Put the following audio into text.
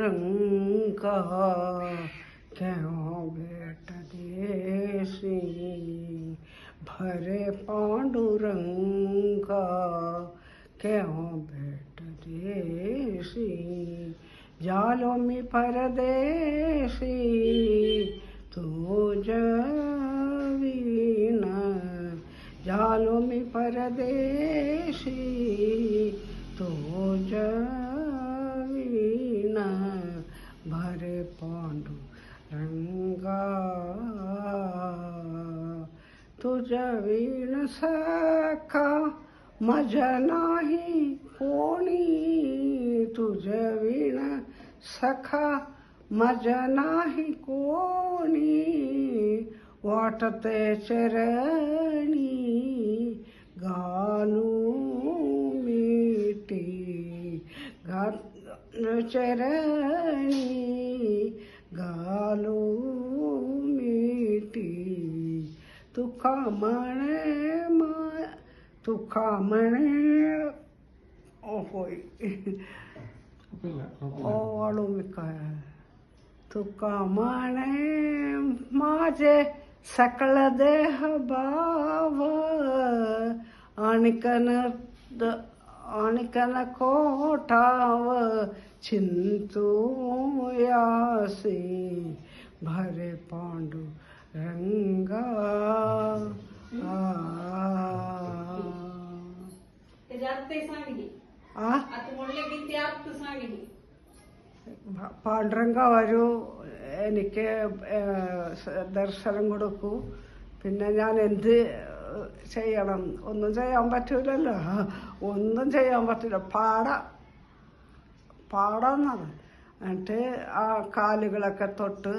पांडुरंगा क्यों बेट देसी भरे पांडुरंगा क्यों बेट देसी जालो में परदेसी तू जवीना जालो में परदेसी तू जवीना भरे पांडुरंगा तुझ्या वीण सखा मजा नाही कोणी तुझ्या वीण सखा मजा नाही कोणी वाटते चरणी गालू मिटी चरणी गालू मिटी तुका म्हणे होय वाळू मी काय तुका म्हणे माझे सकळ देह भाव आणकन कोठाव चिंतूयासी भरे पांडुरंगा പാണ്ഡുരംഗ വരൂ എനിക്ക് ദർശനം കൊടുക്കൂ പിന്നെ ഞാൻ എന്ത് ചെയ്യണം ഒന്നും ചെയ്യാൻ പറ്റൂലല്ലോ ഒന്നും ചെയ്യാൻ പറ്റില്ല പാടാന്നത് എന്നിട്ട് ആ കാലുകളൊക്കെ തൊട്ട്